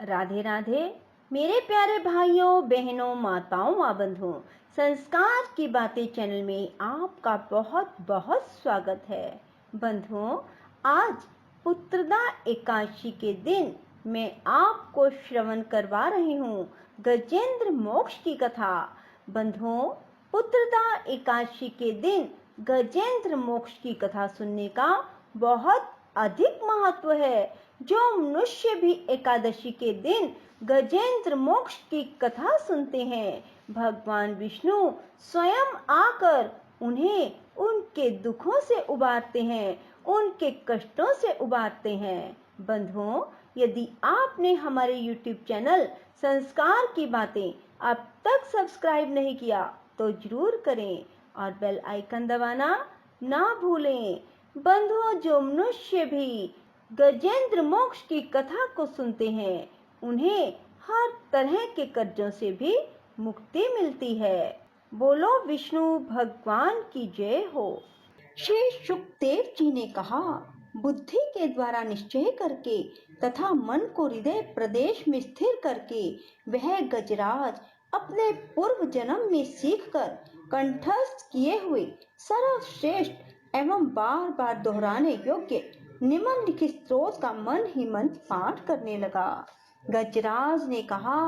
राधे राधे मेरे प्यारे भाइयों बहनों माताओं व बंधुओं, संस्कार की बातें चैनल में आपका बहुत बहुत स्वागत है। बंधुओं, आज पुत्रदा एकादशी के दिन मैं आपको श्रवण करवा रही हूँ गजेंद्र मोक्ष की कथा। बंधुओं, पुत्रदा एकादशी के दिन गजेंद्र मोक्ष की कथा सुनने का बहुत अधिक महत्व है। जो मनुष्य भी एकादशी के दिन गजेंद्र मोक्ष की कथा सुनते हैं, भगवान विष्णु स्वयं आकर उन्हें उनके दुखों से उबारते हैं, उनके कष्टों से उबारते हैं। बंधुओं, यदि आपने हमारे YouTube चैनल संस्कार की बातें अब तक सब्सक्राइब नहीं किया तो जरूर करें और बेल आइकन दबाना ना भूलें। बंधुओं, जो मनुष्य भी गजेंद्र मोक्ष की कथा को सुनते हैं, उन्हें हर तरह के कर्जों से भी मुक्ति मिलती है। बोलो विष्णु भगवान की जय हो। श्री सुखदेव जी ने कहा, बुद्धि के द्वारा निश्चय करके तथा मन को हृदय प्रदेश में स्थिर करके वह गजराज अपने पूर्व जन्म में सीखकर कंठस्थ किए हुए सर्वश्रेष्ठ एवं बार बार दोहराने योग्य निम्नलिखित स्त्रोत का मन ही मन पाठ करने लगा। गजराज ने कहा,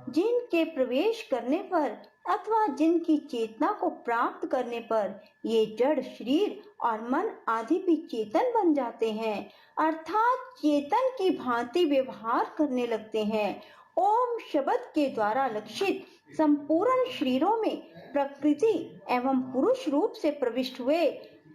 जिनके प्रवेश करने पर अथवा जिनकी चेतना को प्राप्त करने पर ये जड़ शरीर और मन आदि भी चेतन बन जाते हैं, अर्थात चेतन की भांति व्यवहार करने लगते हैं। ओम शब्द के द्वारा लक्षित संपूर्ण शरीरों में प्रकृति एवं पुरुष रूप से प्रविष्ट हुए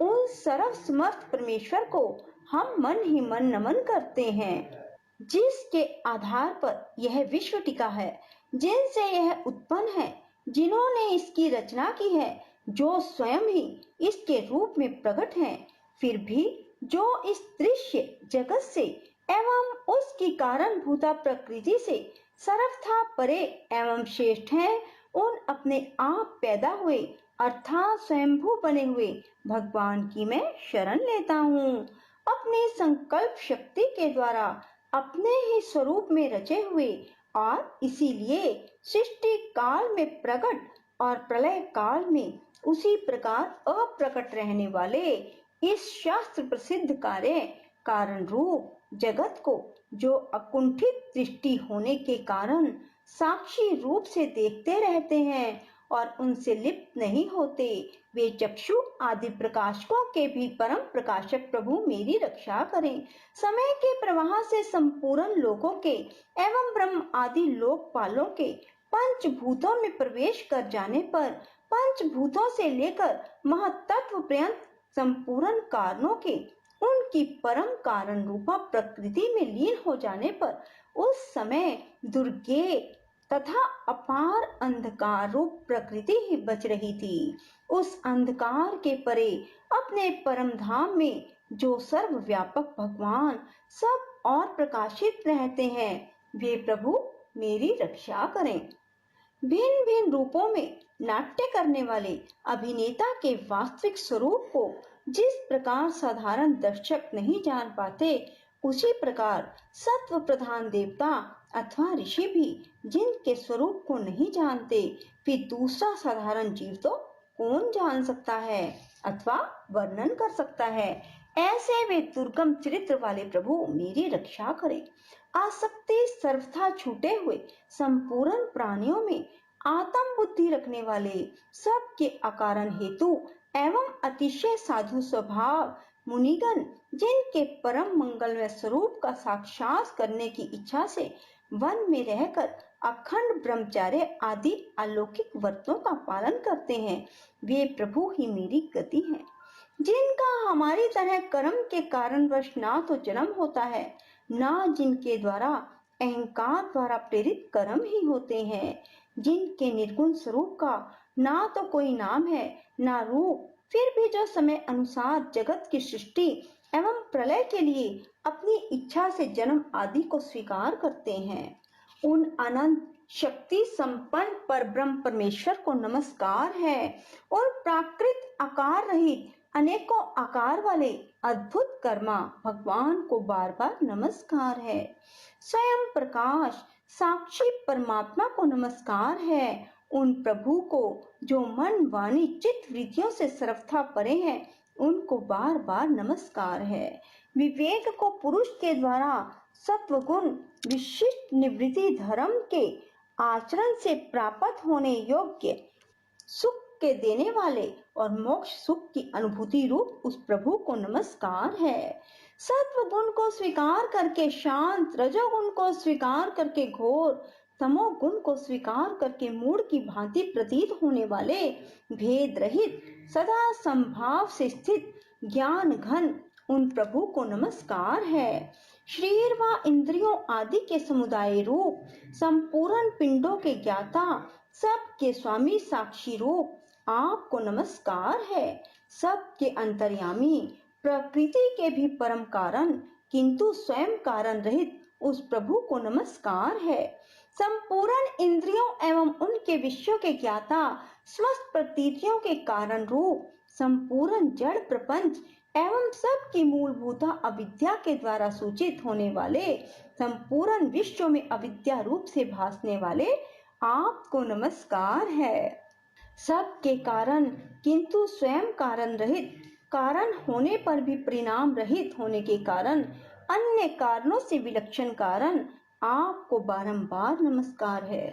उन सर्वसमर्थ परमेश्वर को हम मन ही मन नमन करते हैं, जिसके आधार पर यह विश्व टिका है, जिनसे यह उत्पन्न है, जिन्होंने इसकी रचना की है, जो स्वयं ही इसके रूप में प्रकट हैं, फिर भी जो इस दृश्य जगत से एवं उसकी कारण भूता प्रकृति से सर्वथा परे एवं श्रेष्ठ हैं, उन अपने आप पैदा हुए अर्थात स्वयंभू बने हुए भगवान की मैं शरण लेता हूँ। अपनी संकल्प शक्ति के द्वारा अपने ही स्वरूप में रचे हुए और इसीलिए सृष्टि काल में प्रकट और प्रलय काल में उसी प्रकार अप्रकट रहने वाले इस शास्त्र प्रसिद्ध कार्य कारण रूप जगत को, जो अकुंठित दृष्टि होने के कारण साक्षी रूप से देखते रहते हैं और उनसे लिप्त नहीं होते, वे चक्षु आदि प्रकाशकों के भी परम प्रकाशक प्रभु मेरी रक्षा करें। समय के प्रवाह से संपूर्ण लोकों के एवं ब्रह्म आदि लोकपालों के पंचभूतों में प्रवेश कर जाने पर पंचभूतों से लेकर महत्त्व पर्यंत संपूर्ण कारणों के उनकी परम कारण रूपा प्रकृति में लीन हो जाने पर उस समय दुर्गे तथा अपार अंधकार रूप प्रकृति ही बच रही थी। उस अंधकार के परे अपने परम धाम में जो सर्वव्यापक भगवान सब और प्रकाशित रहते हैं, वे प्रभु मेरी रक्षा करें। भिन्न भिन्न रूपों में नाट्य करने वाले अभिनेता के वास्तविक स्वरूप को जिस प्रकार साधारण दर्शक नहीं जान पाते, उसी प्रकार सत्व प्रधान देवता अथवा ऋषि भी जिनके स्वरूप को नहीं जानते, फिर दूसरा साधारण जीव तो कौन जान सकता है अथवा वर्णन कर सकता है। ऐसे वे दुर्गम चरित्र वाले प्रभु मेरी रक्षा करें। आसक्ति सर्वथा छूटे हुए संपूर्ण प्राणियों में आत्म बुद्धि रखने वाले, सबके अकारण हेतु एवं अतिशय साधु स्वभाव मुनिगण, जिनके परम मंगलमय स्वरूप का साक्षात करने की इच्छा से वन में रहकर अखंड ब्रह्मचर्य आदि अलौकिक व्रतों का पालन करते हैं, वे प्रभु ही मेरी गति हैं। जिनका हमारी तरह कर्म के कारणवश ना तो जन्म होता है, ना जिनके द्वारा अहंकार द्वारा प्रेरित कर्म ही होते हैं, जिनके निर्गुण स्वरूप का ना तो कोई नाम है ना रूप, फिर भी जो समय अनुसार जगत की सृष्टि एवं प्रलय के लिए अपनी इच्छा से जन्म आदि को स्वीकार करते हैं, उन अनंत शक्ति संपन्न पर ब्रह्म परमेश्वर को नमस्कार है। और प्राकृत आकार रहित अनेकों आकार वाले अद्भुत कर्मा भगवान को बार बार नमस्कार है। स्वयं प्रकाश साक्षी परमात्मा को नमस्कार है। उन प्रभु को जो मन वाणी चित्त वृत्तियों से सर्वथा परे हैं, उनको बार बार नमस्कार है। विवेक को पुरुष के द्वारा सत्वगुण विशिष्ट निवृत्ति धर्म के आचरण से प्राप्त होने योग्य सुख के देने वाले और मोक्ष सुख की अनुभूति रूप उस प्रभु को नमस्कार है। सत्व गुण को स्वीकार करके शांत, रजोगुण को स्वीकार करके घोर, तमोगुण को स्वीकार करके मूढ़ की भांति प्रतीत होने वाले भेद रहित सदा संभाव से स्थित ज्ञान घन उन प्रभु को नमस्कार है। शरीर व इंद्रियों आदि के समुदाय रूप संपूर्ण पिंडों के ज्ञाता सबके स्वामी साक्षी रूप आपको नमस्कार है। सबके अंतर्यामी प्रकृति के भी परम कारण किंतु स्वयं कारण रहित उस प्रभु को नमस्कार है। संपूर्ण इंद्रियों एवं उनके विषयों के ज्ञाता समस्त प्रतीतियों के कारण रूप संपूर्ण जड़ प्रपंच एवं सबकी मूलभूता अविद्या के द्वारा सूचित होने वाले संपूर्ण विश्व में अविद्या रूप से भासने वाले आपको नमस्कार है। सबके कारण किंतु स्वयं कारण रहित, कारण होने पर भी परिणाम रहित होने के कारण अन्य कारणों से विलक्षण कारण आपको बारंबार नमस्कार है।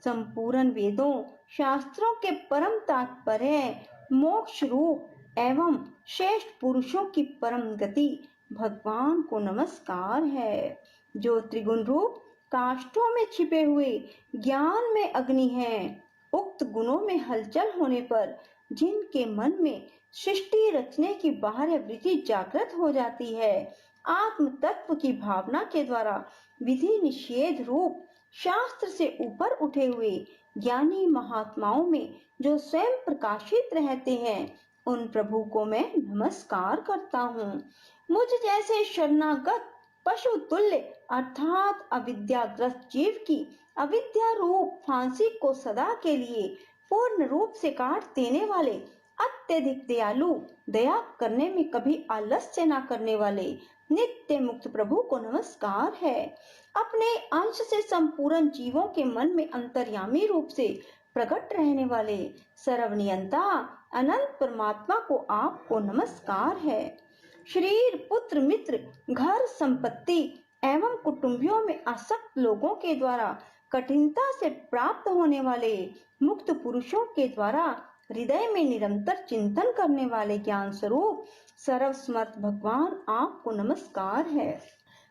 संपूर्ण वेदों शास्त्रों के परम तात्पर्य मोक्ष रूप एवं श्रेष्ठ पुरुषों की परम गति भगवान को नमस्कार है। जो त्रिगुण रूप काष्ठों में छिपे हुए ज्ञान में अग्नि है, उक्त गुणों में हलचल होने पर जिनके मन में सृष्टि रचने की बाह्य वृत्ति जागृत हो जाती है, आत्म तत्व की भावना के द्वारा विधि निषेध रूप शास्त्र से ऊपर उठे हुए ज्ञानी महात्माओं में जो स्वयं प्रकाशित रहते हैं, उन प्रभु को मैं नमस्कार करता हूँ। मुझ जैसे शरणागत पशु तुल्य अर्थात अविद्याग्रस्त जीव की अविद्या रूप फांसी को सदा के लिए पूर्ण रूप से काट देने वाले अत्यधिक दयालु, दया करने में कभी आलस्य न करने वाले नित्य मुक्त प्रभु को नमस्कार है। अपने अंश से संपूर्ण जीवों के मन में अंतर्यामी रूप से प्रकट रहने वाले सर्वनियंता अनंत परमात्मा को आपको नमस्कार है। शरीर, पुत्र, मित्र, घर, संपत्ति एवं कुटुंबियों में आसक्त लोगों के द्वारा कठिनता से प्राप्त होने वाले मुक्त पुरुषों के द्वारा हृदय में निरंतर चिंतन करने वाले ज्ञान स्वरूप सर्वसमर्थ भगवान आपको नमस्कार है।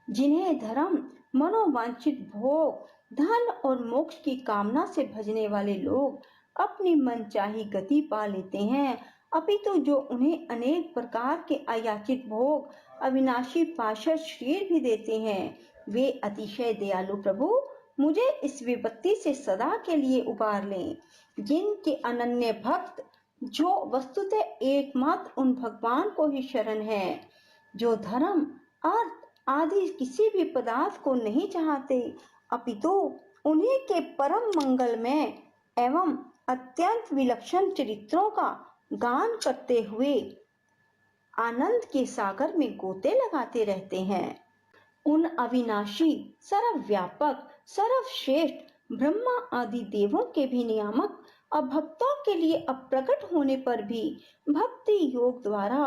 जिन्हें धर्म, मनोवांछित भोग, धन और मोक्ष की कामना से भजने वाले लोग अपनी मनचाही गति पा लेते हैं, अपितु जो उन्हें अनेक प्रकार के अयाचित भोग, अविनाशी पाशर शरीर भी देते हैं, वे अतिशय दयालु प्रभु मुझे इस विपत्ति से सदा के लिए उबार लें। जिनके अनन्य भक्त जो वस्तुतः एकमात्र उन भगवान को ही शरण है, जो धर्म, अर्थ आदि किसी भी पदार्थ को नहीं चाहते, अपितु उन्हीं के परम मंगलमय एवं अत्यंत विलक्षण चरित्रों का गान करते हुए आनंद के सागर में गोते लगाते रहते हैं। उन अविनाशी, सर्वव्यापक, सर्वश्रेष्ठ ब्रह्मा आदि देवों के भी नियामक और भक्तों के लिए अप्रकट होने पर भी भक्ति योग द्वारा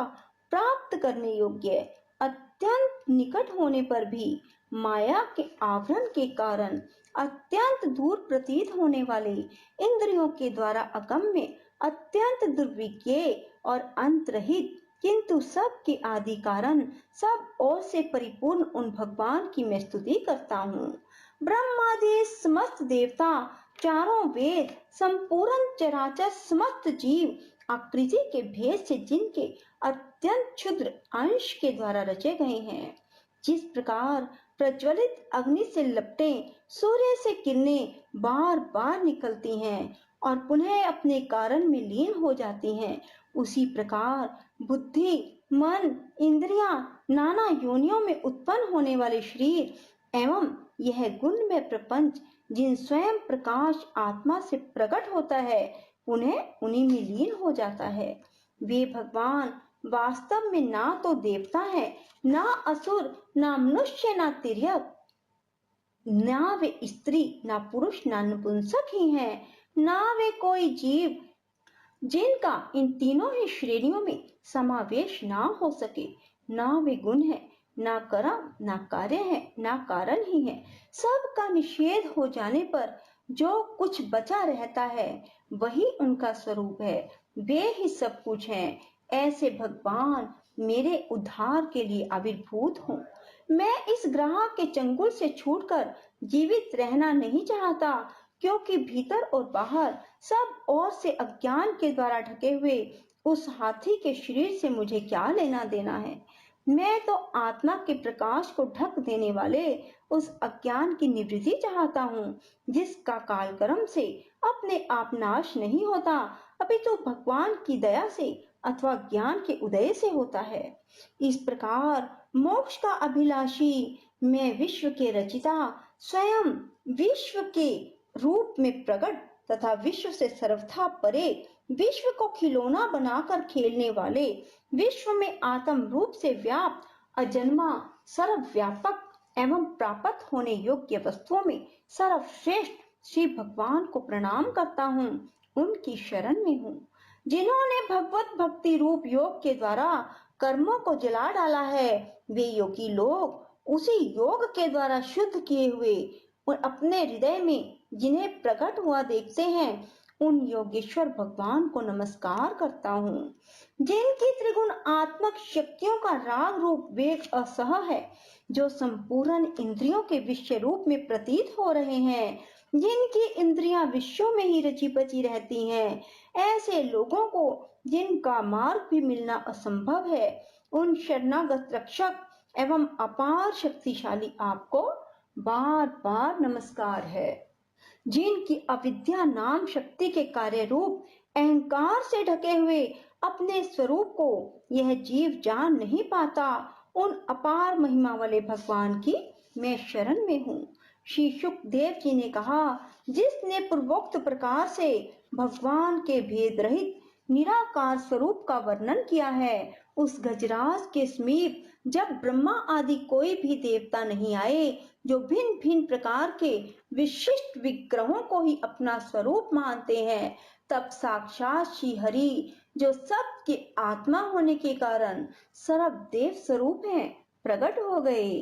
प्राप्त करने योग्य, अत्यंत निकट होने पर भी माया के आवरण के कारण अत्यंत दूर प्रतीत होने वाले इंद्रियों के द्वारा अगम्य, अत्यंत दुर्विज्ञेय और अंतरहित किंतु सब के आदि कारण सब ओर से परिपूर्ण उन भगवान की मैं स्तुति करता हूँ। ब्रह्मादि समस्त देवता, चारों वेद, संपूर्ण चराचर समस्त जीव आकृति के भेद से जिनके अत्यंत क्षुद्र अंश के द्वारा रचे गए हैं, जिस प्रकार प्रज्वलित अग्नि से लपटे सूर्य से किरणें बार बार निकलती हैं और पुनः अपने कारण में लीन हो जाती हैं, उसी प्रकार बुद्धि, मन, इंद्रियां नाना योनियों में उत्पन्न होने वाले शरीर एवं यह गुणमय प्रपंच जिन स्वयं प्रकाश आत्मा से प्रकट होता है, उन्हें उन्हीं में लीन हो जाता है। वे भगवान वास्तव में ना तो देवता है, ना असुर, ना मनुष्य, ना तिर्यक, ना वे स्त्री, ना पुरुष, ना नपुंसक ही हैं, ना वे कोई जीव जिनका इन तीनों ही श्रेणियों में समावेश ना हो सके। ना वे गुण है, ना कर्म, ना कार्य है, ना कारण ही है। सब का निषेध हो जाने पर जो कुछ बचा रहता है वही उनका स्वरूप है। वे ही सब कुछ हैं। ऐसे भगवान मेरे उद्धार के लिए आविर्भूत हों। मैं इस ग्रह के चंगुल से छूटकर जीवित रहना नहीं चाहता, क्योंकि भीतर और बाहर सब ओर से अज्ञान के द्वारा ढके हुए उस हाथी के शरीर से मुझे क्या लेना देना है। मैं तो आत्मा के प्रकाश को ढक देने वाले उस अज्ञान की निवृत्ति चाहता हूँ, जिसका कालक्रम से अपने आप नाश नहीं होता, अपितु भगवान की दया से अथवा ज्ञान के उदय से होता है। इस प्रकार मोक्ष का अभिलाषी मैं विश्व के रचिता, स्वयं विश्व के रूप में प्रकट तथा विश्व से सर्वथा परे, विश्व को खिलौना बनाकर खेलने वाले, विश्व में आत्म रूप से व्याप्त, अजन्मा, सर्वव्यापक एवं प्राप्त होने योग्य वस्तुओं में सर्वश्रेष्ठ श्री भगवान को प्रणाम करता हूँ, उनकी शरण में हूँ, जिन्होंने भगवत भक्ति रूप योग के द्वारा कर्मों को जला डाला है। वे योगी लोग उसी योग के द्वारा शुद्ध किए हुए और अपने हृदय में जिन्हें प्रकट हुआ देखते हैं, उन योगेश्वर भगवान को नमस्कार करता हूँ, जिनकी त्रिगुण आत्मक शक्तियों का राग रूप वेग असह है, जो संपूर्ण इंद्रियों के विषय रूप में प्रतीत हो रहे हैं, जिनकी इंद्रियां विश्वों में ही रची बची रहती हैं। ऐसे लोगों को जिनका मार्ग भी मिलना असंभव है, उन शरणागत रक्षक एवं अपार शक्तिशाली आपको बार बार नमस्कार है। जिनकी अविद्या नाम शक्ति के कार्य रूप अहंकार से ढके हुए अपने स्वरूप को यह जीव जान नहीं पाता, उन अपार महिमा वाले भगवान की मैं शरण में हूँ। श्री सुखदेव जी ने कहा, जिसने पूर्वोक्त प्रकार से भगवान के भेद रहित निराकार स्वरूप का वर्णन किया है, उस गजराज के समीप जब ब्रह्मा आदि कोई भी देवता नहीं आए, जो भिन्न भिन्न प्रकार के विशिष्ट विग्रहों को ही अपना स्वरूप मानते हैं, तब साक्षात श्री हरि, जो सबके आत्मा होने के कारण सर्वदेव स्वरूप हैं, प्रकट हो गए।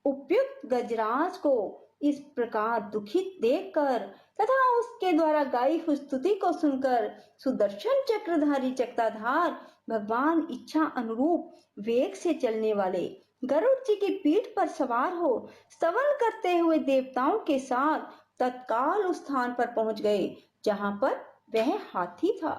उपयुक्त गजराज को इस प्रकार दुखित देखकर तथा उसके द्वारा गाई हुई स्तुति को सुनकर सुदर्शन चक्रधारी चक्रधार भगवान इच्छा अनुरूप वेग से चलने वाले गरुड़ जी की पीठ पर सवार हो स्तवन करते हुए देवताओं के साथ तत्काल उस स्थान पर पहुंच गए जहां पर वह हाथी था।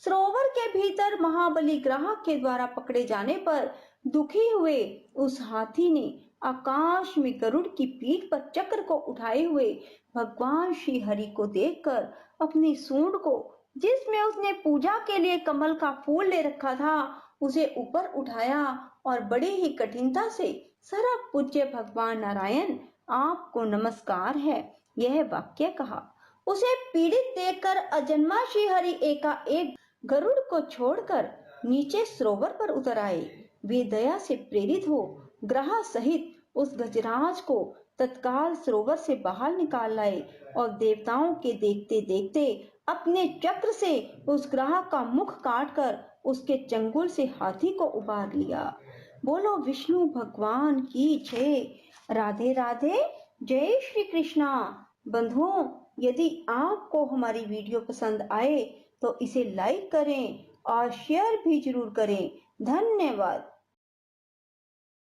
सरोवर के भीतर महाबली ग्राहक के द्वारा पकड़े जाने पर दुखी हुए उस हाथी ने आकाश में गरुड़ की पीठ पर चक्र को उठाए हुए भगवान श्री हरि को देखकर अपनी सूंड को, जिसमें उसने पूजा के लिए कमल का फूल ले रखा था, उसे ऊपर उठाया और बड़ी ही कठिनता से सर्व पूज्य भगवान नारायण आपको नमस्कार है, यह वाक्य कहा। उसे पीड़ित देखकर अजन्मा श्री हरि एकाएक गरुड़ को छोड़कर नीचे सरोवर पर उतर आए। वे दया से प्रेरित हो ग्रह सहित उस गजराज को तत्काल सरोवर से बाहर निकाल लाए और देवताओं के देखते देखते अपने चक्र से उस ग्रह का मुख काटकर उसके चंगुल से हाथी को उबार लिया। बोलो विष्णु भगवान की जय। राधे राधे। जय श्री कृष्णा। बंधुओं, यदि आपको हमारी वीडियो पसंद आए तो इसे लाइक करें और शेयर भी जरूर करें। धन्यवाद।